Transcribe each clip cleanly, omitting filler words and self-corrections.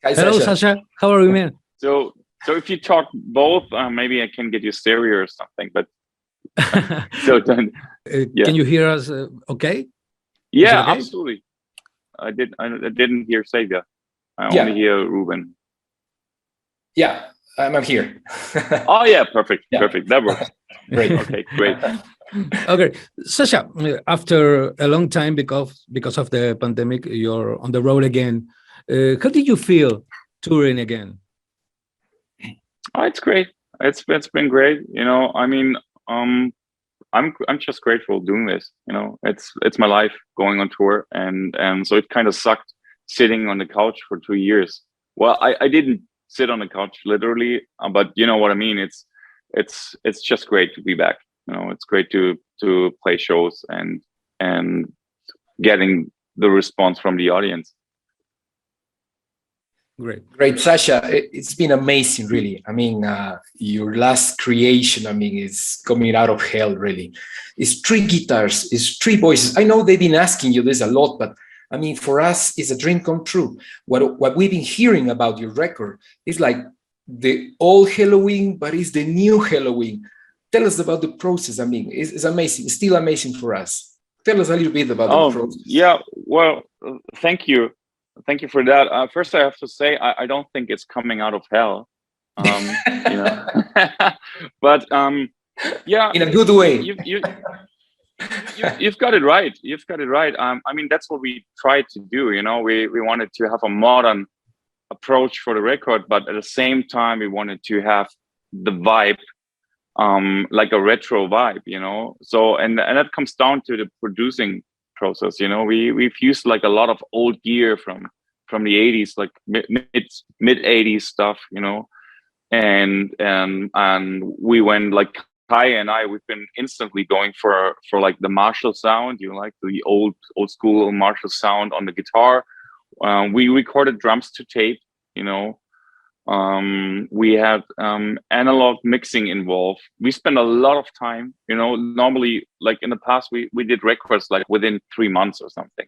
Hi, Hello, Sasha. Sasha. How are you, man? So if you talk both, maybe I can get you stereo or something. But so then, yeah, Can you hear us? Okay. Is yeah, it okay? absolutely. I didn't hear Xavier. I Yeah. only hear Ruben. Yeah, I'm here. Oh yeah, perfect, Yeah. perfect. That works. Great. Okay, great. Okay, Sasha. After a long time, because of the pandemic, you're on the road again. How did you feel touring again? Oh, it's great. It's been great. You know, I mean, I'm just grateful doing this. You know, it's my life going on tour, and so it kind of sucked sitting on the couch for 2 years. Well, I didn't sit on the couch literally, but you know what I mean. It's just great to be back. You know, it's great to play shows and getting the response from the audience. Great, Sasha. It's been amazing, really. I mean, your last creation, I mean, is coming out of hell, really. It's 3 guitars, it's 3 voices. I know they've been asking you this a lot, but I mean, for us, it's a dream come true. What we've been hearing about your record is like the old Helloween, but it's the new Helloween. Tell us about the process. I mean, it's amazing. It's still amazing for us. Tell us a little bit about the process. Yeah, well, thank you. Thank you for that. First, I have to say, I don't think it's coming out of hell. You know, but yeah, in a good way. You've got it right. You've got it right. I mean, that's what we tried to do. You know, we wanted to have a modern approach for the record, but at the same time, we wanted to have the vibe, like a retro vibe. You know, so and that comes down to the producing process. You know, we've used like a lot of old gear from the 80s, like mid 80s stuff, you know, and we went like Kai and I, we've been instantly going for like the Marshall sound, you know, like the old school Marshall sound on the guitar. We recorded drums to tape, you know. We had analog mixing involved. We spent a lot of time, you know. Normally, like in the past, we did records like within 3 months or something,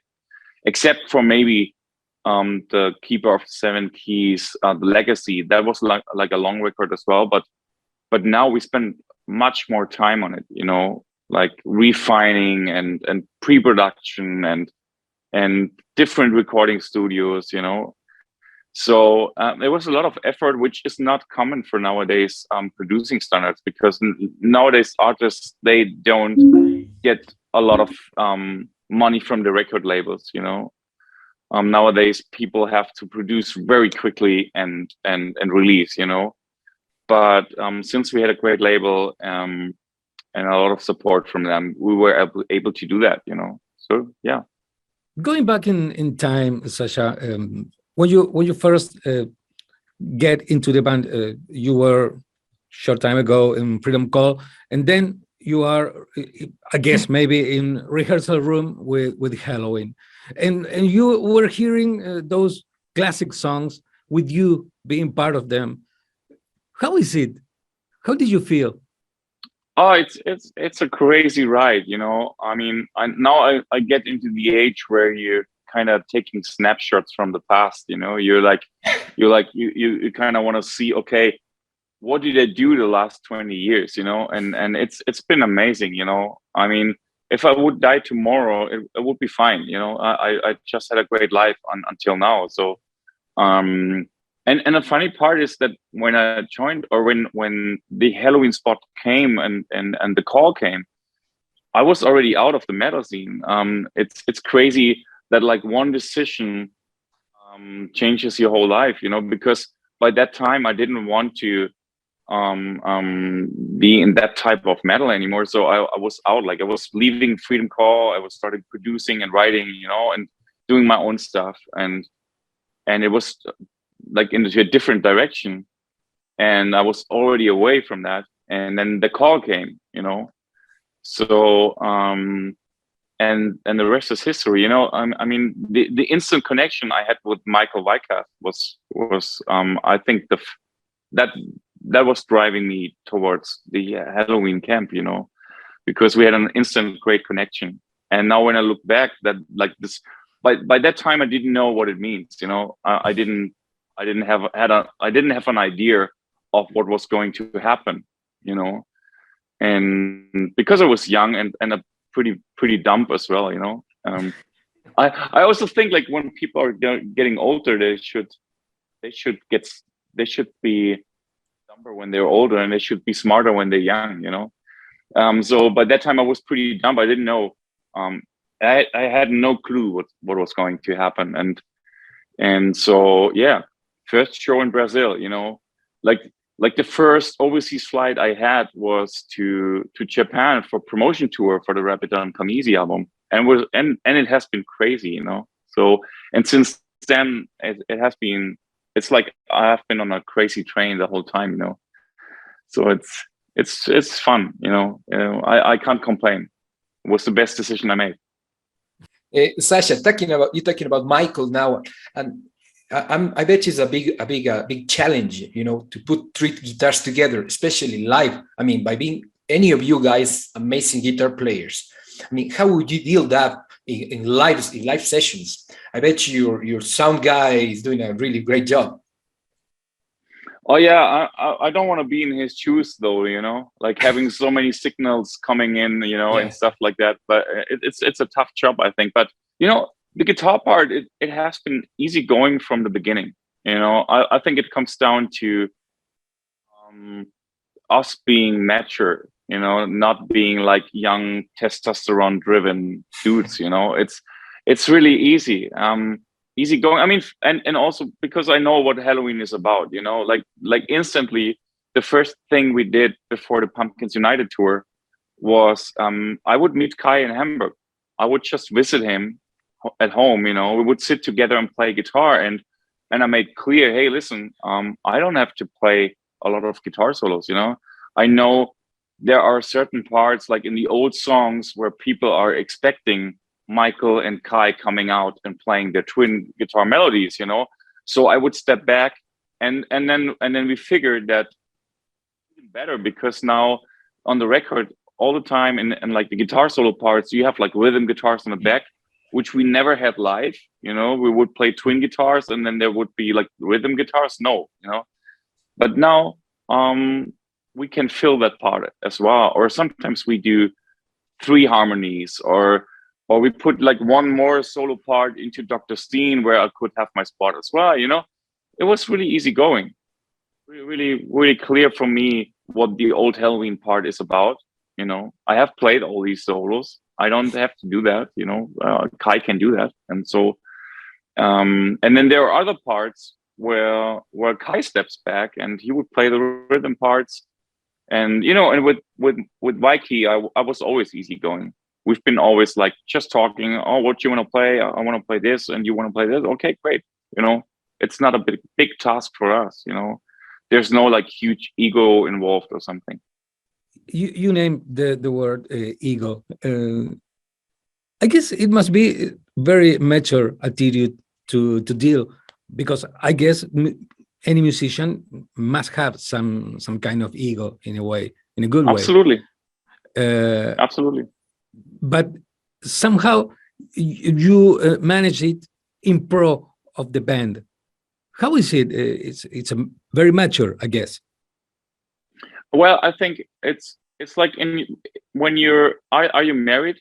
except for maybe the Keeper of 7 Keys, the Legacy. That was like a long record as well, but now we spend much more time on it, you know, like refining and pre-production and different recording studios, you know. So there was a lot of effort, which is not common for nowadays producing standards, because nowadays artists, they don't get a lot of money from the record labels, you know. Nowadays people have to produce very quickly and release, you know. But since we had a great label and a lot of support from them, we were able to do that, you know. So yeah. Going back in time, Sasha, when you first get into the band, you were short time ago in Freedom Call, and then you are, I guess, maybe in rehearsal room with Helloween, and you were hearing those classic songs with you being part of them. How is it? How did you feel? Oh, it's a crazy ride, you know. I mean, now I get into the age where you're kind of taking snapshots from the past, you know. You kind of want to see, okay, what did I do the last 20 years, you know? And it's been amazing, you know. I mean, if I would die tomorrow, it would be fine, you know. I just had a great life until now. So and the funny part is that when I joined, or when the Helloween spot came and the call came, I was already out of the metal scene. It's crazy that like one decision changes your whole life, you know, because by that time I didn't want to be in that type of metal anymore. So I was out, like I was leaving Freedom Call, I was starting producing and writing, you know, and doing my own stuff, and it was like into a different direction, and I was already away from that, and then the call came, you know. So and the rest is history, you know. I mean, the instant connection I had with Michael Weikath was I think that was driving me towards the Helloween camp, you know, because we had an instant great connection. And now when I look back, that like this, by that time I didn't know what it means, you know. I didn't I didn't have an idea of what was going to happen, you know. And because I was young and a pretty dumb as well, you know. I also think like when people are getting older, they should be dumber when they're older, and they should be smarter when they're young, you know. So by that time I was pretty dumb. I didn't know. I had no clue what was going to happen, and so yeah, first show in Brazil, you know, like the first overseas flight I had was to Japan for promotion tour for the Rapid on Kamisi album, and it has been crazy, you know. So, and since then it's like I have been on a crazy train the whole time, you know. So it's fun, you know. I can't complain. It was the best decision I made. Sasha, talking about Michael now, and I bet it's a big challenge, you know, to put three guitars together, especially live. I mean, by being any of you guys amazing guitar players. I mean, how would you deal that in live sessions? I bet your sound guy is doing a really great job. Oh yeah, I don't want to be in his shoes though, you know, like having so many signals coming in, you know, and stuff like that. But it's a tough job, I think. But you know, the guitar part, it has been easy going from the beginning. You know, I think it comes down to us being mature, you know, not being like young testosterone driven dudes, you know. It's really easy. Easy going. I mean, and also because I know what Helloween is about, you know, like instantly the first thing we did before the Pumpkins United tour was I would meet Kai in Hamburg. I would just visit him at home, you know. We would sit together and play guitar, and I made clear, hey, listen, I don't have to play a lot of guitar solos, you know. I know there are certain parts like in the old songs where people are expecting Michael and Kai coming out and playing their twin guitar melodies, you know. So I would step back, and then we figured that even better, because now on the record all the time and like the guitar solo parts, you have like rhythm guitars on the back, which we never had live, you know. We would play twin guitars and then there would be like rhythm guitars, no, you know. But now we can fill that part as well, or sometimes we do 3 harmonies, or we put like one more solo part into Dr. Steen where I could have my spot as well, you know. It was really easy going. Really clear for me what the old Helloween part is about, you know. I have played all these solos. I don't have to do that, you know. Kai can do that. And so, and then there are other parts where Kai steps back and he would play the rhythm parts. And, you know, and with Mikey, I was always easygoing. We've been always like just talking. Oh, what you want to play? I want to play this, and you want to play this. Okay, great. You know, it's not a big task for us. You know, there's no like huge ego involved or something. You named the word ego. I guess it must be very mature attitude to deal, because I guess any musician must have some kind of ego in a way, in a good way. Absolutely. Absolutely. But somehow you manage it in pro of the band. How is it? It's a very mature, I guess. Well, I think it's like when you're are you married?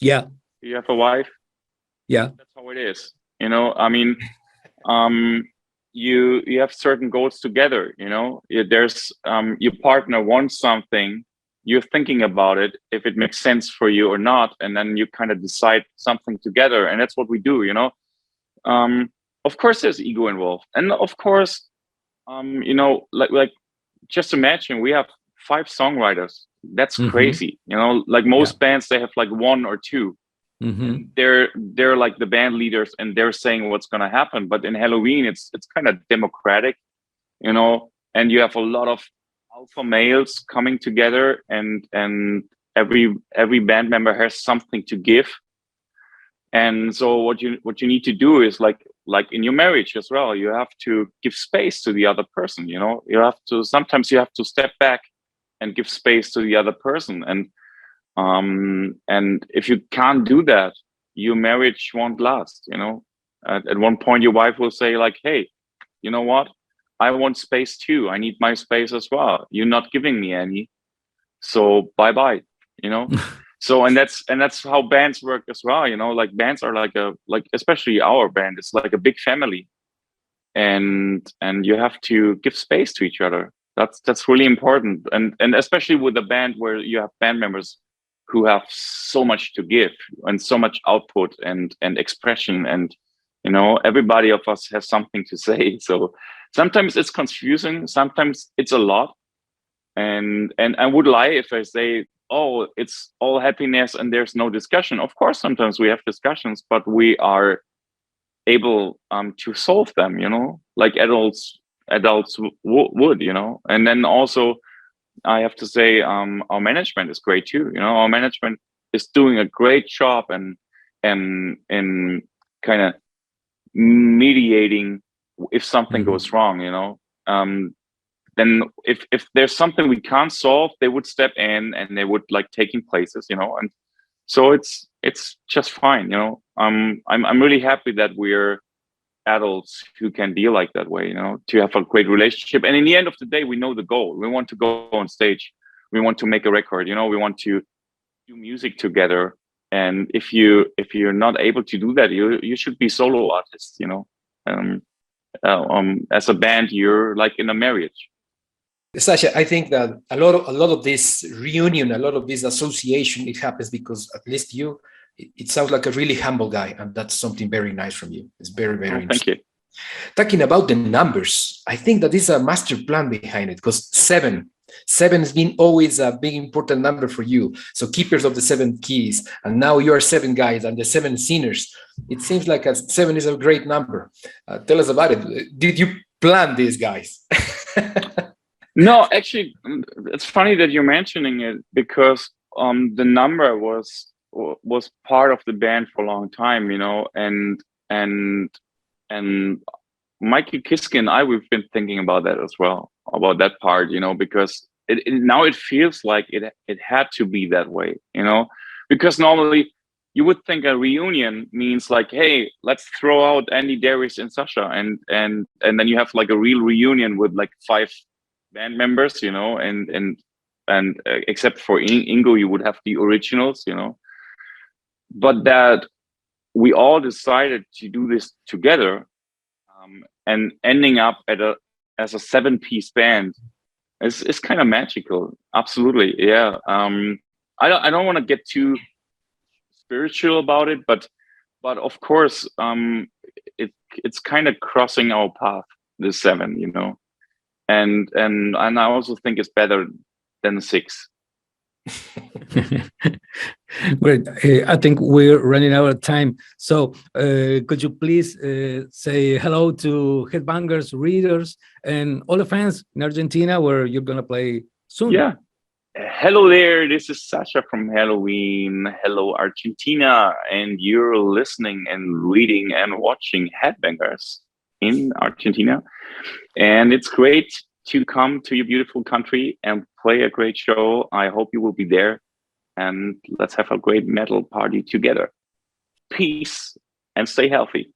Yeah. You have a wife? Yeah. That's how it is. You know, I mean, you have certain goals together, you know. There's your partner wants something, you're thinking about it, if it makes sense for you or not, and then you kind of decide something together, and that's what we do, you know. Of course there's ego involved, and of course you know, like just imagine we have 5 songwriters. That's crazy, you know. Like most bands, they have like 1 or 2. They're like the band leaders and they're saying what's going to happen. But in Helloween, it's kind of democratic, you know, and you have a lot of alpha males coming together, and every band member has something to give. And so what you need to do is like in your marriage as well, you have to give space to the other person, you know. Sometimes you have to step back and give space to the other person, and if you can't do that, your marriage won't last, you know. At one point your wife will say like, hey, you know what? I want space too. I need my space as well. You're not giving me any. So bye-bye, you know? So, and that's how bands work as well, you know, like bands are like especially our band, it's like a big family. And you have to give space to each other. That's really important. And especially with a band where you have band members who have so much to give and so much output and expression, and you know, everybody of us has something to say. So sometimes it's confusing, sometimes it's a lot. And I would lie if I say, oh, it's all happiness and there's no discussion. Of course, sometimes we have discussions, but we are able to solve them, you know, like adults would, you know. And then also I have to say, our management is great too. You know, our management is doing a great job and kind of mediating if something goes wrong, you know. Then if there's something we can't solve, they would step in and they would like taking places, you know. And so it's just fine, you know. I'm really happy that we're adults who can be like that way, you know, to have a great relationship. And in the end of the day, we know the goal. We want to go on stage. We want to make a record, you know, we want to do music together. And if you're not able to do that, you should be solo artists, you know. As a band, you're like in a marriage. Sasha, I think that a lot of this reunion, a lot of this association, it happens because at least you, it sounds like a really humble guy, and that's something very nice from you. It's very, very interesting. Thank you. Talking about the numbers, I think that there's a master plan behind it, because seven has been always a big important number for you. So keepers of the 7 keys, and now you are 7 guys and the 7 singers. It seems like 7 is a great number. Tell us about it. Did you plan these guys? No, actually, it's funny that you're mentioning it, because the number was part of the band for a long time, you know, and Mikey Kiske and I, we've been thinking about that as well, about that part, you know, because now it feels like it had to be that way, you know, because normally you would think a reunion means like, hey, let's throw out Andy, Darius, and Sasha, and then you have like a real reunion with like 5 band members, you know, and except for Ingo, you would have the originals, you know. But that we all decided to do this together, and ending up as a 7-piece band is kind of magical. Absolutely, yeah. I don't want to get too spiritual about it, but of course, it's kind of crossing our path, the 7, you know. And I also think it's better than 6. Great. I think we're running out of time. So could you please say hello to Headbangers readers and all the fans in Argentina, where you're going to play soon? Yeah. Hello there. This is Sasha from Helloween. Hello, Argentina. And you're listening and reading and watching Headbangers in Argentina. And it's great to come to your beautiful country and play a great show. I hope you will be there, and let's have a great metal party together. Peace and stay healthy.